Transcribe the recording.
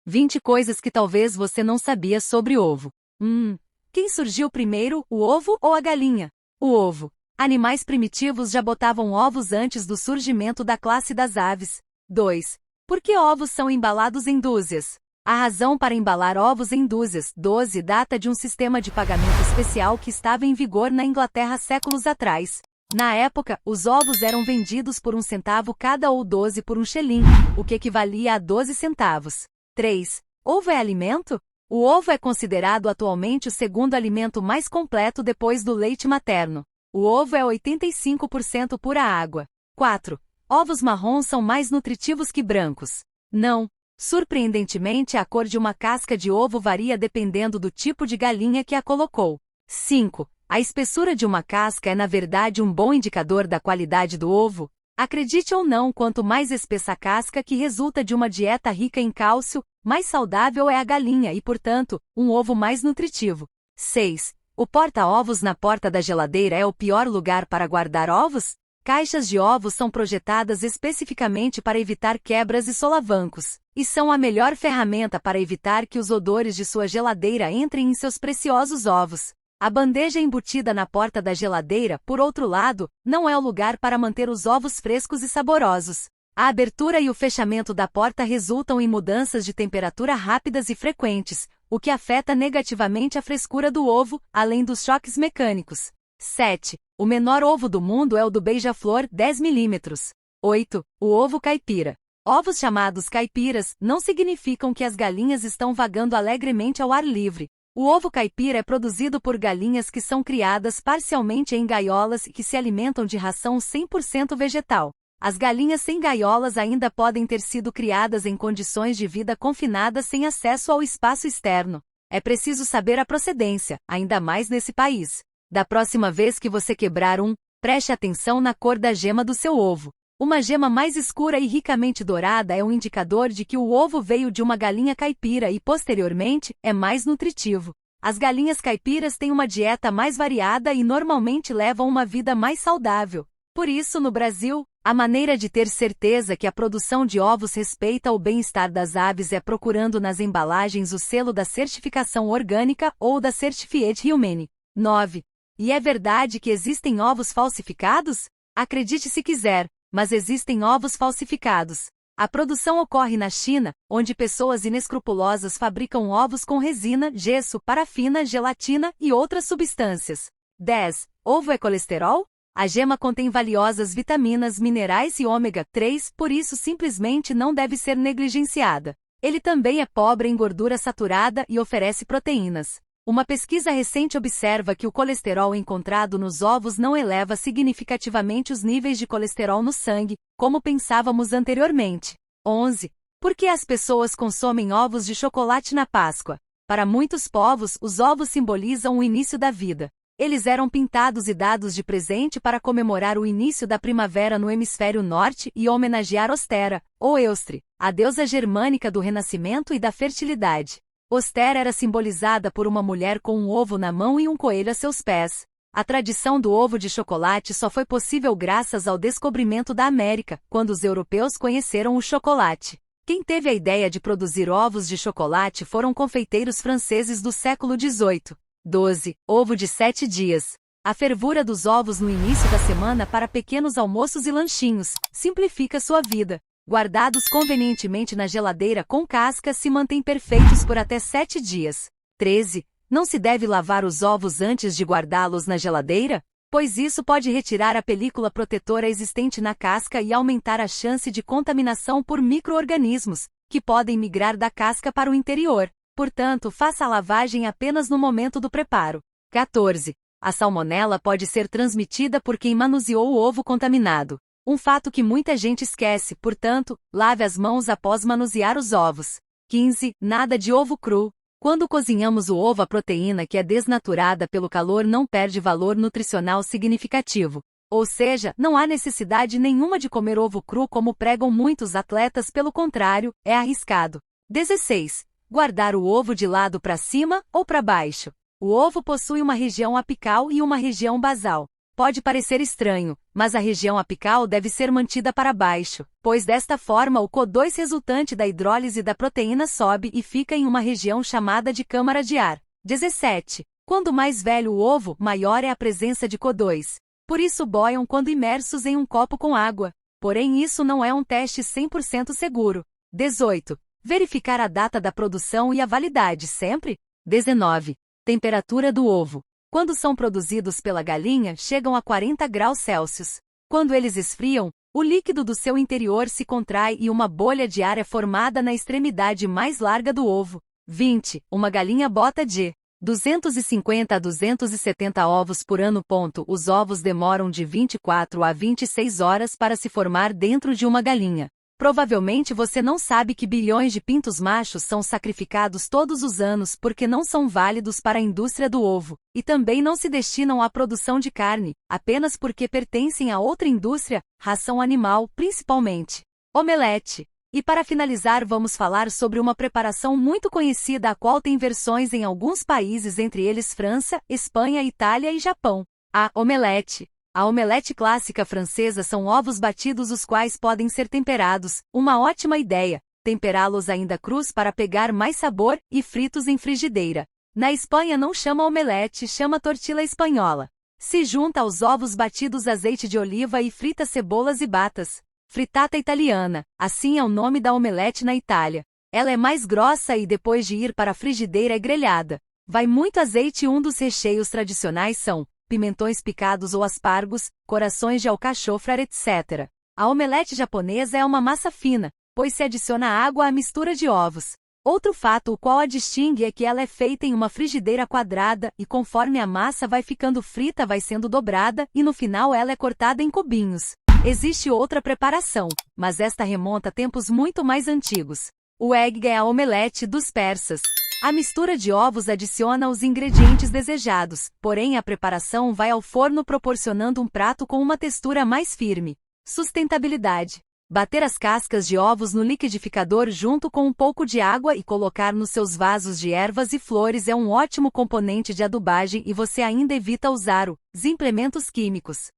20 coisas que talvez você não sabia sobre ovo. Quem surgiu primeiro, o ovo ou a galinha? O ovo. Animais primitivos já botavam ovos antes do surgimento da classe das aves. 2. Por que ovos são embalados em dúzias? A razão para embalar ovos em dúzias, 12, data de um sistema de pagamento especial que estava em vigor na Inglaterra séculos atrás. Na época, os ovos eram vendidos por 1 centavo cada ou 12 por um shilling, o que equivalia a 12 centavos. 3. Ovo é alimento? O ovo é considerado atualmente o segundo alimento mais completo depois do leite materno. O ovo é 85% pura água. 4. Ovos marrons são mais nutritivos que brancos. Não. Surpreendentemente, a cor de uma casca de ovo varia dependendo do tipo de galinha que a colocou. 5. A espessura de uma casca é na verdade um bom indicador da qualidade do ovo? Acredite ou não, quanto mais espessa a casca que resulta de uma dieta rica em cálcio, mais saudável é a galinha e, portanto, um ovo mais nutritivo. 6. O porta-ovos na porta da geladeira é o pior lugar para guardar ovos? Caixas de ovos são projetadas especificamente para evitar quebras e solavancos, e são a melhor ferramenta para evitar que os odores de sua geladeira entrem em seus preciosos ovos. A bandeja embutida na porta da geladeira, por outro lado, não é o lugar para manter os ovos frescos e saborosos. A abertura e o fechamento da porta resultam em mudanças de temperatura rápidas e frequentes, o que afeta negativamente a frescura do ovo, além dos choques mecânicos. 7. O menor ovo do mundo é o do beija-flor, 10 milímetros. 8. O ovo caipira. Ovos chamados caipiras não significam que as galinhas estão vagando alegremente ao ar livre. O ovo caipira é produzido por galinhas que são criadas parcialmente em gaiolas e que se alimentam de ração 100% vegetal. As galinhas sem gaiolas ainda podem ter sido criadas em condições de vida confinadas sem acesso ao espaço externo. É preciso saber a procedência, ainda mais nesse país. Da próxima vez que você quebrar preste atenção na cor da gema do seu ovo. Uma gema mais escura e ricamente dourada é um indicador de que o ovo veio de uma galinha caipira e, posteriormente, é mais nutritivo. As galinhas caipiras têm uma dieta mais variada e normalmente levam uma vida mais saudável. Por isso, no Brasil, a maneira de ter certeza que a produção de ovos respeita o bem-estar das aves é procurando nas embalagens o selo da certificação orgânica ou da Certified Humane. 9. E é verdade que existem ovos falsificados? Acredite se quiser, mas existem ovos falsificados. A produção ocorre na China, onde pessoas inescrupulosas fabricam ovos com resina, gesso, parafina, gelatina e outras substâncias. 10. Ovo é colesterol? A gema contém valiosas vitaminas, minerais e ômega 3, por isso simplesmente não deve ser negligenciada. Ele também é pobre em gordura saturada e oferece proteínas. Uma pesquisa recente observa que o colesterol encontrado nos ovos não eleva significativamente os níveis de colesterol no sangue, como pensávamos anteriormente. 11. Por que as pessoas consomem ovos de chocolate na Páscoa? Para muitos povos, os ovos simbolizam o início da vida. Eles eram pintados e dados de presente para comemorar o início da primavera no hemisfério norte e homenagear Ostera, ou Eustre, a deusa germânica do renascimento e da fertilidade. Ostera era simbolizada por uma mulher com um ovo na mão e um coelho a seus pés. A tradição do ovo de chocolate só foi possível graças ao descobrimento da América, quando os europeus conheceram o chocolate. Quem teve a ideia de produzir ovos de chocolate foram confeiteiros franceses do século XVIII. 12. Ovo de 7 dias. A fervura dos ovos no início da semana para pequenos almoços e lanchinhos simplifica sua vida. Guardados convenientemente na geladeira com casca, se mantêm perfeitos por até 7 dias. 13. Não se deve lavar os ovos antes de guardá-los na geladeira? Pois isso pode retirar a película protetora existente na casca e aumentar a chance de contaminação por micro-organismos, que podem migrar da casca para o interior. Portanto, faça a lavagem apenas no momento do preparo. 14. A salmonela pode ser transmitida por quem manuseou o ovo contaminado. Um fato que muita gente esquece, portanto, lave as mãos após manusear os ovos. 15. Nada de ovo cru. Quando cozinhamos o ovo, a proteína que é desnaturada pelo calor não perde valor nutricional significativo. Ou seja, não há necessidade nenhuma de comer ovo cru como pregam muitos atletas, pelo contrário, é arriscado. 16. Guardar o ovo de lado para cima ou para baixo. O ovo possui uma região apical e uma região basal. Pode parecer estranho, mas a região apical deve ser mantida para baixo, pois desta forma o CO2 resultante da hidrólise da proteína sobe e fica em uma região chamada de câmara de ar. 17. Quando mais velho o ovo, maior é a presença de CO2. Por isso boiam quando imersos em um copo com água. Porém isso não é um teste 100% seguro. 18. Verificar a data da produção e a validade sempre. 19. Temperatura do ovo. Quando são produzidos pela galinha, chegam a 40 graus Celsius. Quando eles esfriam, o líquido do seu interior se contrai e uma bolha de ar é formada na extremidade mais larga do ovo. 20. Uma galinha bota de 250 a 270 ovos por ano. Os ovos demoram de 24 a 26 horas para se formar dentro de uma galinha. Provavelmente você não sabe que bilhões de pintos machos são sacrificados todos os anos porque não são válidos para a indústria do ovo, e também não se destinam à produção de carne, apenas porque pertencem a outra indústria, ração animal, principalmente. Omelete. E para finalizar vamos falar sobre uma preparação muito conhecida a qual tem versões em alguns países, entre eles França, Espanha, Itália e Japão. A omelete. A omelete clássica francesa são ovos batidos os quais podem ser temperados, uma ótima ideia, temperá-los ainda crus para pegar mais sabor, e fritos em frigideira. Na Espanha não chama omelete, chama tortilla espanhola. Se junta aos ovos batidos azeite de oliva e frita cebolas e batas. Frittata italiana, assim é o nome da omelete na Itália. Ela é mais grossa e depois de ir para a frigideira é grelhada. Vai muito azeite e um dos recheios tradicionais são pimentões picados ou aspargos, corações de alcachofra, etc. A omelete japonesa é uma massa fina, pois se adiciona água à mistura de ovos. Outro fato o qual a distingue é que ela é feita em uma frigideira quadrada e conforme a massa vai ficando frita vai sendo dobrada e no final ela é cortada em cubinhos. Existe outra preparação, mas esta remonta a tempos muito mais antigos. O egg é a omelete dos persas. A mistura de ovos adiciona os ingredientes desejados, porém a preparação vai ao forno proporcionando um prato com uma textura mais firme. Sustentabilidade. Bater as cascas de ovos no liquidificador junto com um pouco de água e colocar nos seus vasos de ervas e flores é um ótimo componente de adubagem e você ainda evita usar os implementos químicos.